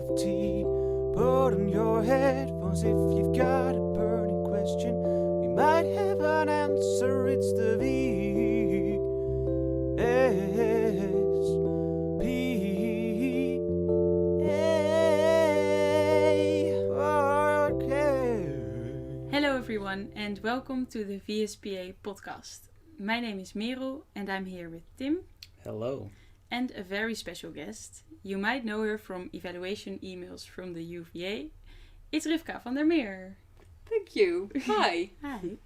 of tea. Put on your headphones if you've got a burning question. We might have an answer. It's the VSPA podcast. Hello everyone and welcome to the VSPA podcast. My name is Meer and I'm here with Tim. Hello. And a very special guest. You might know her from evaluation emails from the UVA. It's Rifka van der Meer. Thank you. Hi. Hi.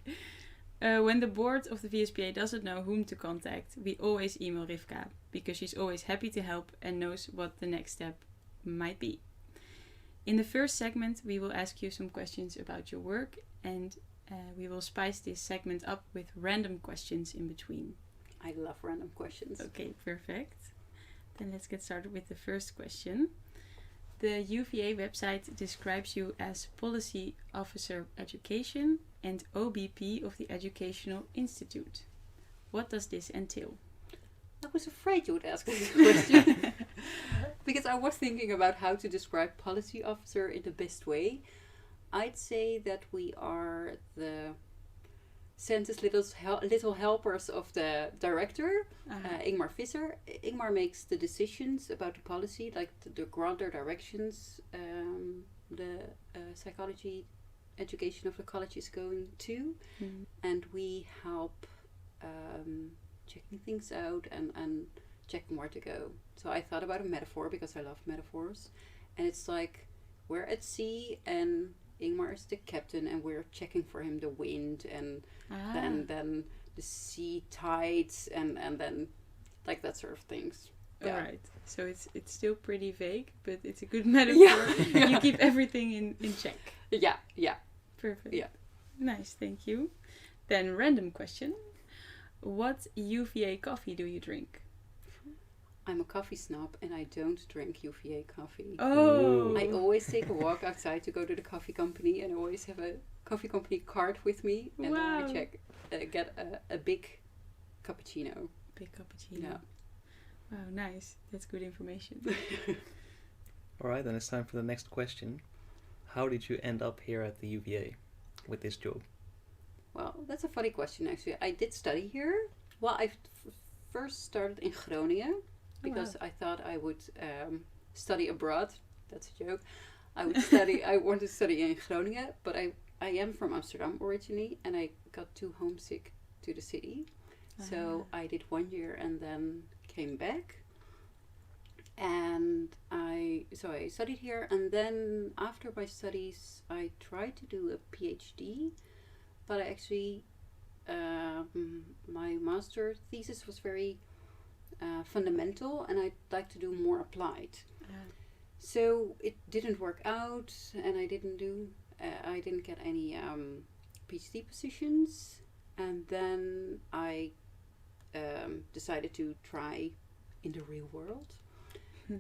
When the board of the VSPA doesn't know whom to contact, we always email Rifka because she's always happy to help and knows what the next step might be. In the first segment, we will ask you some questions about your work and we will spice this segment up with random questions in between. I love random questions. Okay, perfect. Then let's get started with the first question. The UVA website describes you as Policy Officer Education and OBP of the Educational Institute. What does this entail? I was afraid you would ask this question because I was thinking about how to describe policy officer in the best way. I'd say that we are the census little helpers of the director, Ingmar Visser. Ingmar makes the decisions about the policy, like the grander directions the psychology education of the college is going to. And we help checking things out and checking where to go. So I thought about a metaphor because I love metaphors. And it's like we're at sea and Ingmar is the captain and we're checking for him the wind and then the sea tides and then like that sort of things. Yeah. Alright, so it's still pretty vague, but it's a good metaphor. Yeah. You keep everything in check. Yeah. Perfect. Yeah. Nice, thank you. Then random question. What UVA coffee do you drink? I'm a coffee snob and I don't drink UVA coffee. Oh! I always take a walk outside to go to the coffee company and I always have a coffee company card with me. And Wow. then I get a big cappuccino. Big cappuccino. Yeah. Wow, nice. That's good information. Alright, then it's time for the next question. How did you end up here at the UVA with this job? Well, that's a funny question actually. I did study here. Well, I first started in Groningen because I thought I would study abroad. That's a joke. I wanted to study in Groningen, but I am from Amsterdam originally and I got too homesick to the city. So I did 1 year and then came back. And I studied here, and then after my studies I tried to do a PhD, but I actually my master thesis was very fundamental and I'd like to do more applied. So it didn't work out and I didn't get any PhD positions, and then I decided to try in the real world.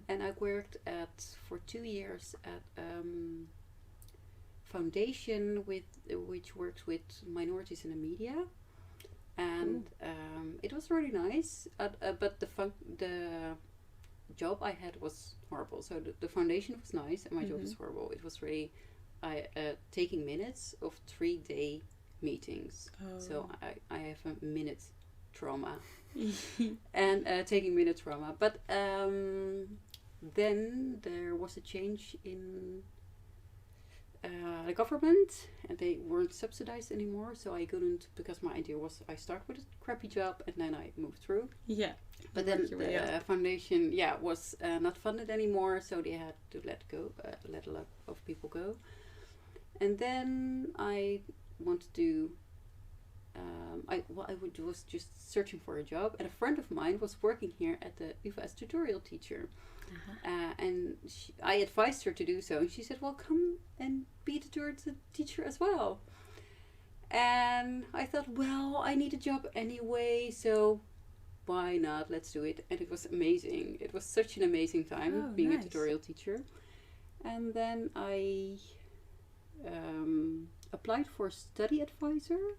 And I worked for 2 years at foundation which works with minorities in the media, and it was really nice. But the job I had was horrible. So the foundation was nice, and my job was horrible. It was really taking minutes of 3-day meetings. So I have a minute trauma. And taking minute trauma. But then there was a change in the government and they weren't subsidized anymore, so I couldn't, because my idea was I start with a crappy job and then I move through. Yeah. But then the foundation was not funded anymore, so they had to let a lot of people go. And then I wanted to I was just searching for a job, and a friend of mine was working here at the UvA as tutorial teacher. And I advised her to do so, and she said, well, come and be a tutorial teacher as well. And I thought, well, I need a job anyway, so why not? Let's do it. And it was amazing. It was such an amazing time being a tutorial teacher. And then I applied for a study advisor,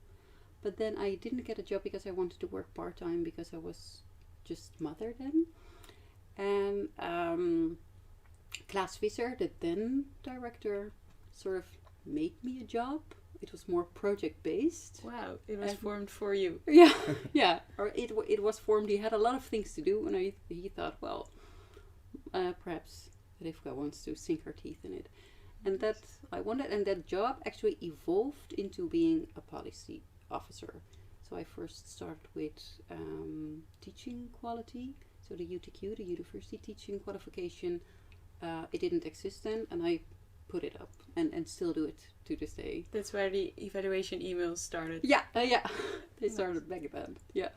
but then I didn't get a job because I wanted to work part-time because I was just mother then. And Visser, the then director, sort of made me a job. It was more project based. Wow, it was And- formed for you. Yeah, yeah. Or it was formed. He had a lot of things to do, and he thought, well, perhaps Rifka wants to sink her teeth in it, and that I wanted. And that job actually evolved into being a policy officer. So I first started with teaching quality. So the UTQ, the University Teaching Qualification, it didn't exist then, and I put it up and still do it to this day. That's where the evaluation emails started. Yeah, they started back then. Yeah.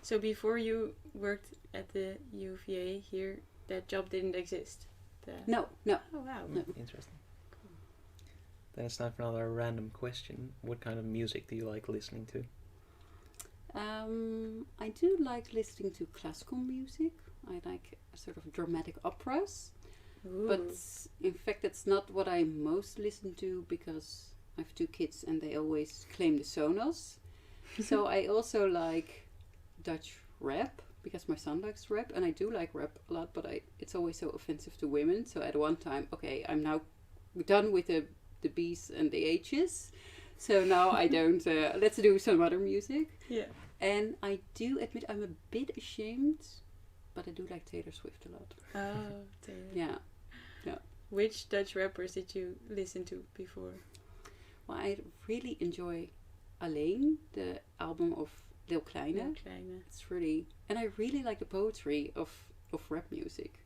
So before you worked at the UVA here, that job didn't exist? No. Oh, wow. No. Interesting. Then it's time for another random question. What kind of music do you like listening to? I do like listening to classical music. I like sort of dramatic operas. Ooh. But in fact, it's not what I most listen to because I have 2 kids and they always claim the Sonos. So I also like Dutch rap because my son likes rap, and I do like rap a lot, but it's always so offensive to women. So at one time, okay, I'm now done with the B's and the H's. So now I don't, let's do some other music. Yeah. And I do admit I'm a bit ashamed, but I do like Taylor Swift a lot. Oh, Taylor. Yeah. Which Dutch rappers did you listen to before? Well, I really enjoy Alleen, the album of Lil Kleine. Heel Kleine. It's really, and I really like the poetry of rap music.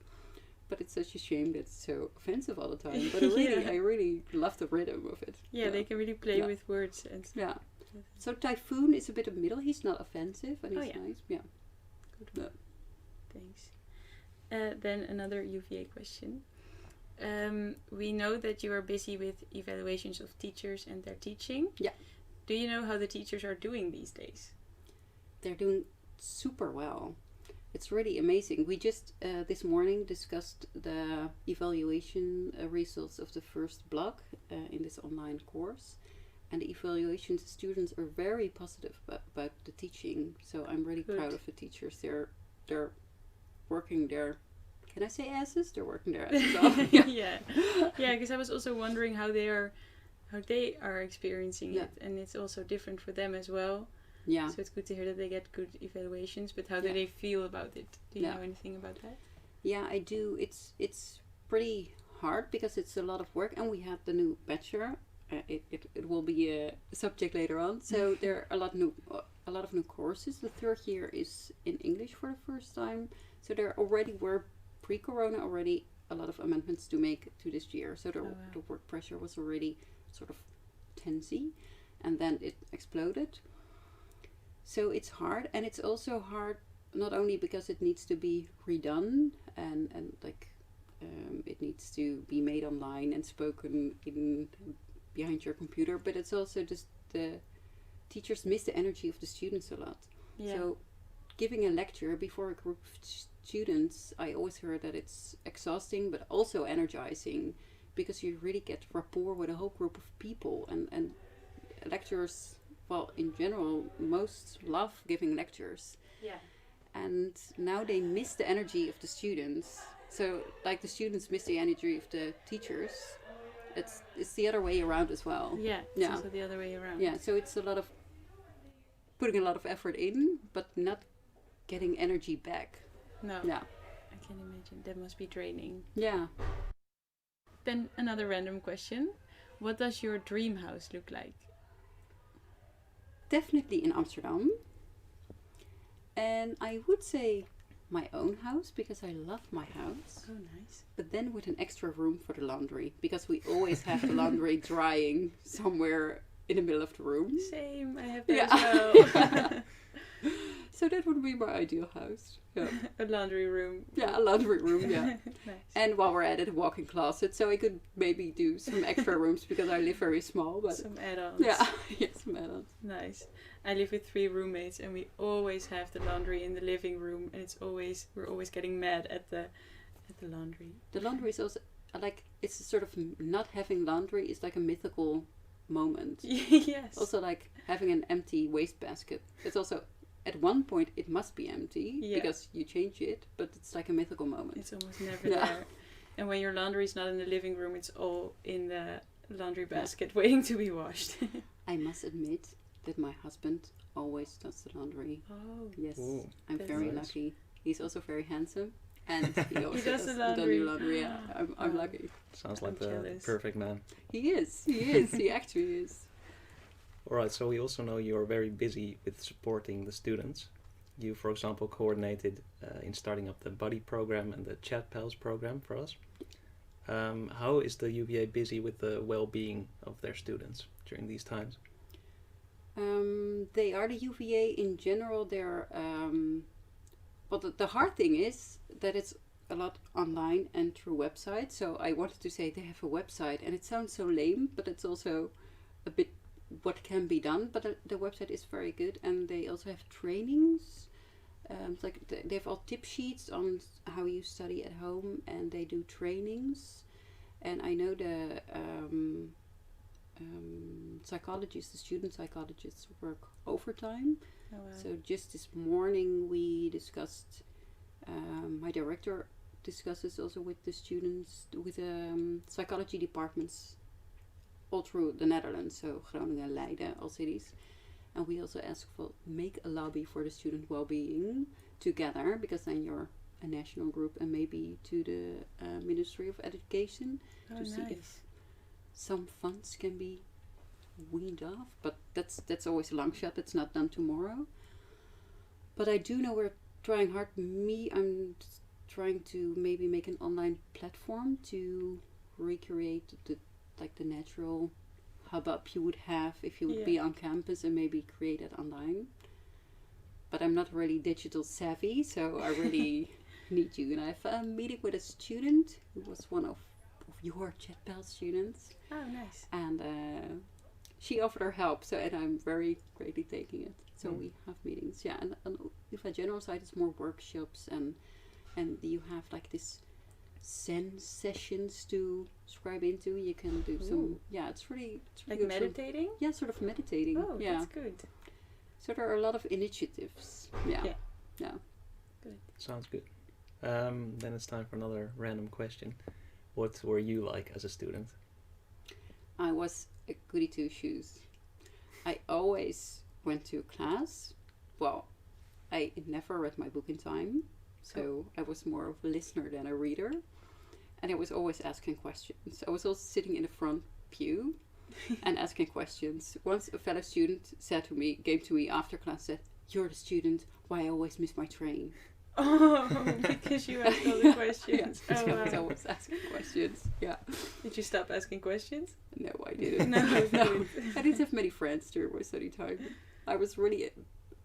But it's such a shame that it's so offensive all the time. But Yeah. I really love the rhythm of it. Yeah, they can really play Yeah. with words and Yeah. So Typhoon is a bit of middle. He's not offensive and Oh, he's yeah. nice. Yeah. Good Yeah. one. Thanks. Then another UVA question. We know that you are busy with evaluations of teachers and their teaching. Yeah. Do you know how the teachers are doing these days? They're doing super well. It's really amazing. We just this morning discussed the evaluation results of the first block in this online course. And the evaluations, students are very positive about the teaching. So I'm really Good. proud of the teachers. They're working their, can I say asses? They're working their asses off. Yeah, because I was also wondering how they are experiencing Yeah. it, and it's also different for them as well. Yeah. So it's good to hear that they get good evaluations. But how do Yeah. they feel about it? Do you Yeah. know anything about that? Yeah, I do. It's pretty hard because it's a lot of work, and we have the new bachelor. It will be a subject later on. So there are a lot of new courses. The 3rd year is in English for the first time. So there already were pre-corona already a lot of amendments to make to this year. So the work pressure was already sort of tensy, and then it exploded. So it's hard, and it's also hard not only because it needs to be redone and like it needs to be made online and spoken in behind your computer, but it's also just the teachers miss the energy of the students a lot. Yeah. So giving a lecture before a group of students, I always heard that it's exhausting but also energizing because you really get rapport with a whole group of people, and lecturers, well, in general, most love giving lectures. Yeah. And now they miss the energy of the students. So like the students miss the energy of the teachers. It's the other way around as well. Yeah. It's Yeah. also the other way around. Yeah, so it's a lot of putting a lot of effort in, but not getting energy back. No. Yeah. I can imagine that must be draining. Yeah. Then another random question: what does your dream house look like? Definitely in Amsterdam. And I would say my own house because I love my house. Oh, nice. But then with an extra room for the laundry because we always have the laundry drying somewhere in the middle of the room. Same. I have that Yeah. as well. So that would be my ideal house. Yeah, A laundry room. yeah, a laundry room, yeah. Nice. And while we're at it, a walk-in closet. So I could maybe do some extra rooms because I live very small. But Some add-ons. yeah, yes, madam. Nice. I live with 3 roommates, and we always have the laundry in the living room, and we're always getting mad at the laundry. The laundry is also like it's a sort of not having laundry is like a mythical moment. Yes. Also, like having an empty wastebasket. It's also at one point it must be empty Yeah. because you change it, but it's like a mythical moment. It's almost never Yeah. there. And when your laundry is not in the living room, it's all in the laundry basket waiting to be washed. I must admit that my husband always does the laundry. Oh, Yes, Ooh, I'm that's very nice. lucky. He's also very handsome, and he also does the the laundry. laundry. Yeah, I'm Oh. lucky. Sounds I'm like the jealous. perfect man. He is. He actually is. Alright, so we also know you're very busy with supporting the students. You, for example, coordinated in starting up the Buddy program and the Chat Pals program for us. How is the UVA busy with the well-being of their students during these times? They are the UVA in general. They're well. The hard thing is that it's a lot online and through websites. So I wanted to say they have a website, and it sounds so lame, but it's also a bit what can be done. But the website is very good, and they also have trainings. Like they have all tip sheets on how you study at home, and they do trainings. And I know the psychologists, the student psychologists, work overtime. Oh, wow. So just this morning we discussed. My director discusses also with the students, with psychology departments all through the Netherlands, so Groningen, Leiden, all cities. And we also ask for make a lobby for the student well-being together, because then you're a national group, and maybe to the Ministry of Education Oh, to see nice. if some funds can be weaned off. But that's always a long shot. It's not done tomorrow. But I do know we're trying hard. I'm trying to maybe make an online platform to recreate the natural hubbub you would have if you would be on campus, and maybe create it online. But I'm not really digital savvy, so I really need you. And I have a meeting with a student who was one of your ChatPal students, Oh, nice. and she offered her help. So, and I'm very greatly taking it. So we have meetings, yeah. And if a general side is more workshops, and you have like this Zen sessions to scribe into. You can do some, yeah. It's really Like good. meditating? Yeah, sort of meditating. Oh, yeah. that's good. So there are a lot of initiatives. Yeah. Yeah. Yeah. Sounds good. Then it's time for another random question. What were you like as a student? I was a goody two shoes. I always went to class. Well, I never read my book in time, so I was more of a listener than a reader. And I was always asking questions. I was also sitting in the front pew and asking questions. Once a fellow student came to me after class, said, "You're the student why I always miss my train." Oh, because you asked all the questions. Yeah, Oh, I was wow. always asking questions. Yeah. Did you stop asking questions? No, I didn't. No, No. I didn't have many friends during my study time. I was really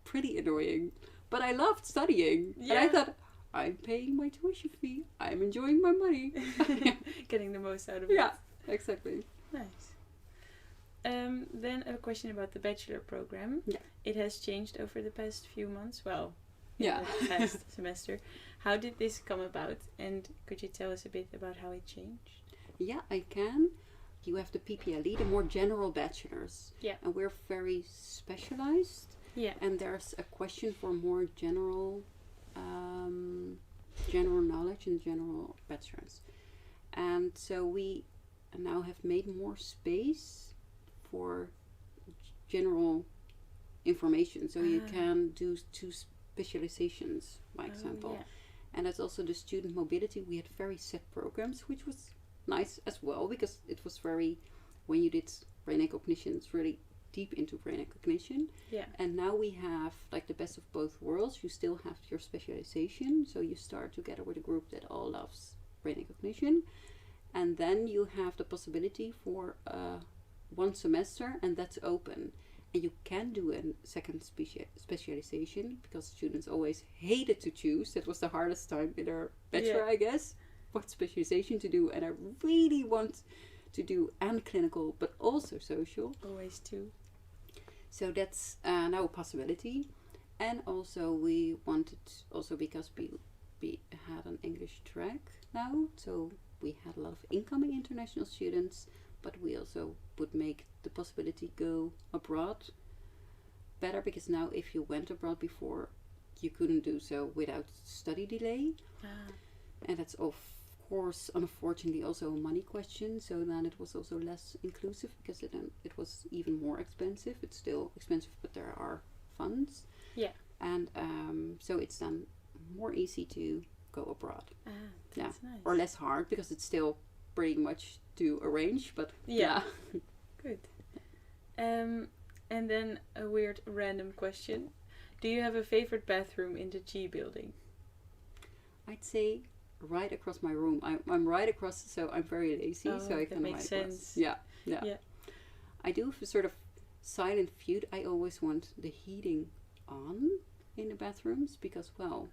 pretty annoying. But I loved studying. And I Yeah. thought, I'm paying my tuition fee. I'm enjoying my money. Getting the most out of Yeah, it. exactly. Nice. Then a question about the bachelor program. Yeah. It has changed over the past few months. Well, in Yeah. the past semester. How did this come about? And could you tell us a bit about how it changed? Yeah, I can. You have the PPLE, the more general bachelors. Yeah. And we're very specialized. Yeah. And there's a question for more general knowledge and general bachelors. And so we now have made more space for general information. So you can do 2 specializations, by example. Oh, yeah. And that's also the student mobility. We had very set programs, which was nice as well, because it was very, when you did brain recognition, it's really deep into brain recognition. Yeah. And now we have like the best of both worlds. You still have your specialization, so you start together with a group that all loves brain recognition, and then you have the possibility for 1 semester, and that's open. And you can do a second specialization, because students always hated to choose. That was the hardest time in their bachelor, I guess, what specialization to do. And I really want to do and clinical, but also social. Always two. So that's now a possibility. And also we wanted, also because we had an English track now, so we had a lot of incoming international students, but we also would make the possibility go abroad better, because now if you went abroad before, you couldn't do so without study delay. And that's of course, unfortunately, also a money question. So then it was also less inclusive because it was even more expensive. It's still expensive, but there are funds. Yeah. And so it's then more easy to go abroad. That's nice. Or less hard because it's still pretty much to arrange. But Yeah. Good. And then a weird random question. Do you have a favorite bathroom in the G building? I'd say right across my room. I'm right across, so I'm very lazy, so I that can makes right across. sense. Yeah. I do have a sort of silent feud. I always want the heating on in the bathrooms because, well,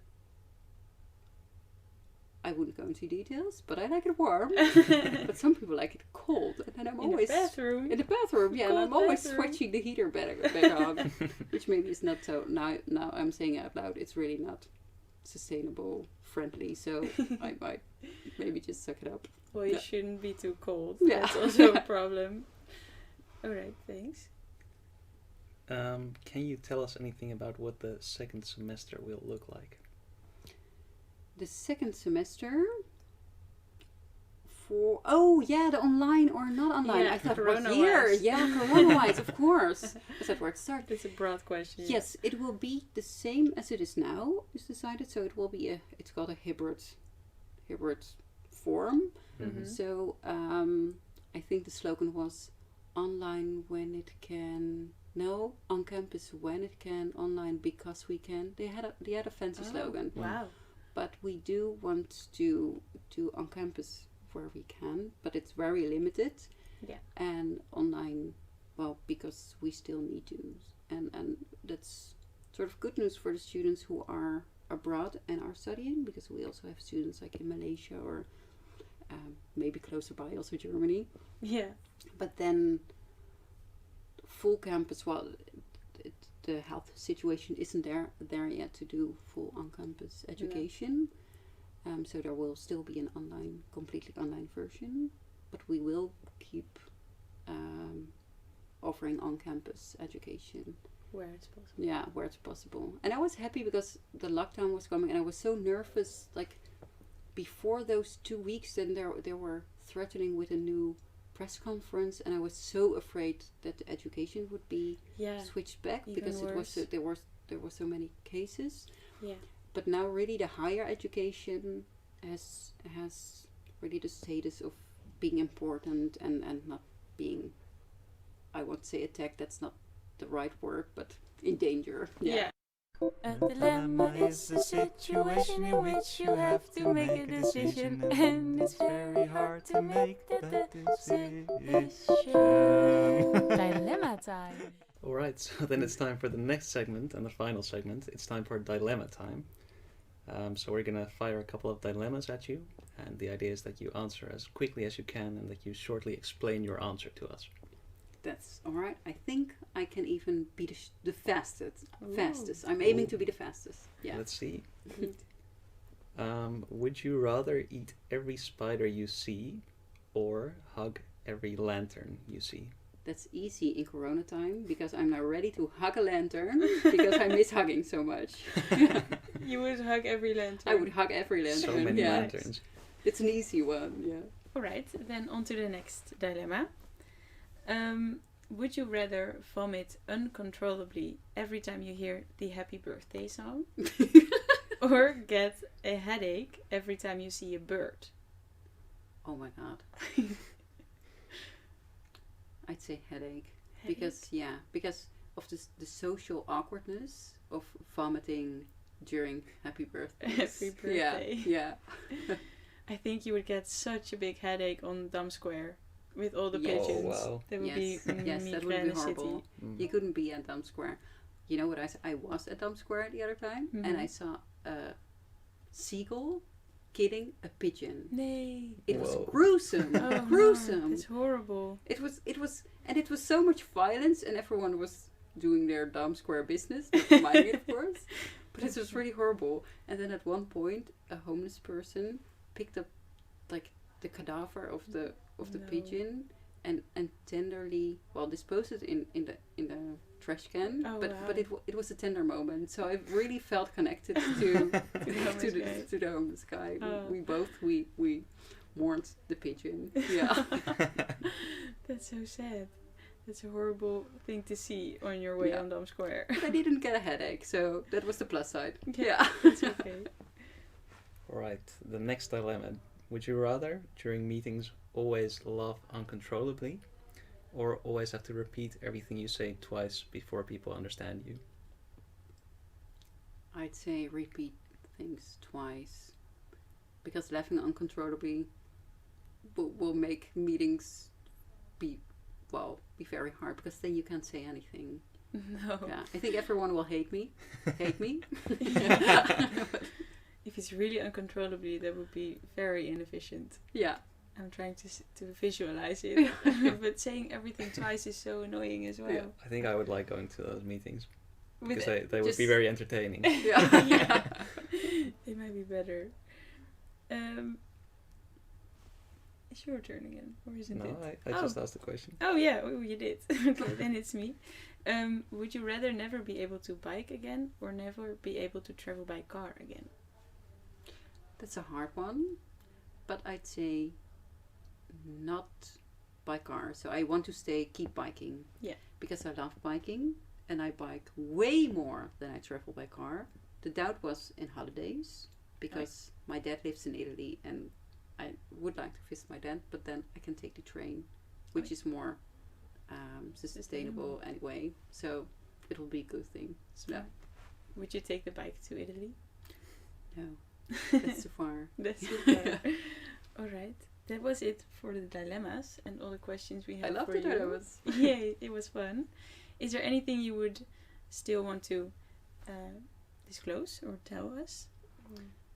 I wouldn't go into details, but I like it warm. But some people like it cold, and then I'm always in the bathroom. in the bathroom. Yeah, and Cold I'm always bathroom. switching the heater back on, which maybe is not so. Now I'm saying it out loud. It's really not sustainable friendly, so I might maybe just suck it up. Well, you shouldn't be too cold. Yeah. That's also a problem. Alright, thanks. Can you tell us anything about what the second semester will look like? The second semester the online or not online. Yeah, I thought corona what year? wise. Yeah, corona wise, of course. Is that where it starts? That's a broad question. Yes, it will be the same as it is now. Is decided, so it will be it's called a hybrid form. Mm-hmm. So I think the slogan was online when it can. No, on campus when it can, online because we can. They had a fancy slogan. Wow. But we do want to do on campus where we can, but it's very limited. Yeah. And online, well, because we still need to. And that's sort of good news for the students who are abroad and are studying, because we also have students like in Malaysia or maybe closer by also Germany. Yeah. But then full campus, well, the health situation isn't there yet to do full on-campus education. So there will still be an completely online version, but we will keep offering on-campus education. Where it's possible. Yeah, where it's possible. And I was happy because the lockdown was coming and I was so nervous, like before those 2 weeks, then they were threatening with a new press conference, and I was so afraid that the education would be switched back because it was there were so many cases. Yeah. But now really the higher education has really the status of being important and not being, I won't say attacked, that's not the right word, but in danger. Yeah. A dilemma is a situation in which you have to make a decision, and it's very hard to make that decision. Dilemma time. Alright, so then it's time for the next segment and the final segment. It's time for dilemma time. So we're going to fire a couple of dilemmas at you, and the idea is that you answer as quickly as you can and that you shortly explain your answer to us. That's all right. I think I can even be the fastest. Ooh. Fastest. I'm aiming to be the fastest. Yeah. Let's see. Would you rather eat every spider you see or hug every lantern you see? That's easy in Corona time because I'm now ready to hug a lantern because I miss hugging so much. You would hug every lantern. I would hug every lantern. So many yeah. lanterns. It's an easy one. Yeah. Alright, then on to the next dilemma. Would you rather vomit uncontrollably every time you hear the happy birthday song? Or get a headache every time you see a bird? Oh my god. I'd say headache. Because of the social awkwardness of vomiting during happy birthday. Happy birthday. Yeah. I think you would get such a big headache on Dam Square with all the Yes. pigeons. Oh, wow. That would be Yes, that would be Migraine horrible. City. You couldn't be at Dam Square. You know what I was at Dam Square the other time, and I saw a seagull killing a pigeon. Nee. It was Whoa. gruesome. Oh, gruesome. No, it's horrible. It was so much violence, and everyone was doing their Dam Square business, not minding it, of course. But it was really horrible. And then at one point, a homeless person picked up like the cadaver of the No. pigeon and tenderly disposed it in the trash can. Oh, but wow. but it was a tender moment, so I really felt connected to homeless guy. the homeless guy. Oh. We mourned the pigeon. Yeah. That's so sad. That's a horrible thing to see on your way Yeah. on Dam Square. But I didn't get a headache, so that was the plus side. Yeah, it's okay. Alright, the next dilemma. Would you rather, during meetings, always laugh uncontrollably, or always have to repeat everything you say twice before people understand you? I'd say repeat things twice, because laughing uncontrollably will make meetings be very hard, because then you can't say anything. No. Yeah, I think everyone will hate me. If it's really uncontrollably, that would be very inefficient. Yeah. I'm trying to visualize it. But saying everything twice is so annoying as well. Yeah. I think I would like going to those meetings, With because they would just- be very entertaining. Yeah. Yeah. They might be better. It's your turn again, or isn't No, it? I just asked the question. Oh yeah, oh, you did. Okay, then it's me. Would you rather never be able to bike again, or never be able to travel by car again? That's a hard one, but I'd say not by car. So I want to keep biking. Yeah. Because I love biking, and I bike way more than I travel by car. The doubt was in holidays, because my dad lives in Italy, and I would like to visit my dad, but then I can take the train, which is more sustainable anyway. So it will be a good thing. Smart. Would you take the bike to Italy? No, that's too far. That's too far. All right. That was it for the dilemmas and all the questions we I have love for the you. dilemmas. Yeah, it was fun. Is there anything you would still want to disclose or tell us?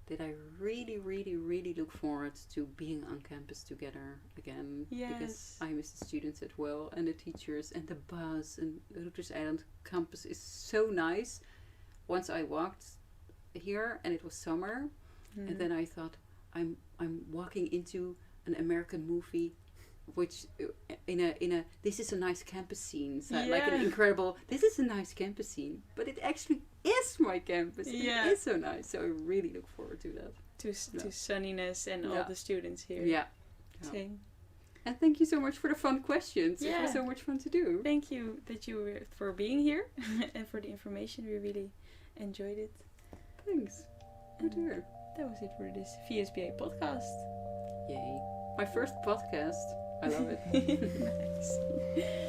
That I really, really, really look forward to being on campus together again. Because Yes. I miss the students as well, and the teachers, and the bus, and the Rutgers Island campus is so nice. Once I walked here, and it was summer, and then I thought, I'm walking into an American movie, which in a this is a nice campus scene, so like an Yeah. incredible, this is a nice campus scene, but it actually is my campus. Yeah. It is so nice, so I really look forward to that. to sunniness and all Yeah. the students here. Yeah. Same. And thank you so much for the fun questions. It Yeah. was so much fun to do. Thank you that you were for being here and for the information. We really enjoyed it. Thanks. Good to hear. That was it for this VSPA podcast. Yay. My first podcast. I love it. Nice.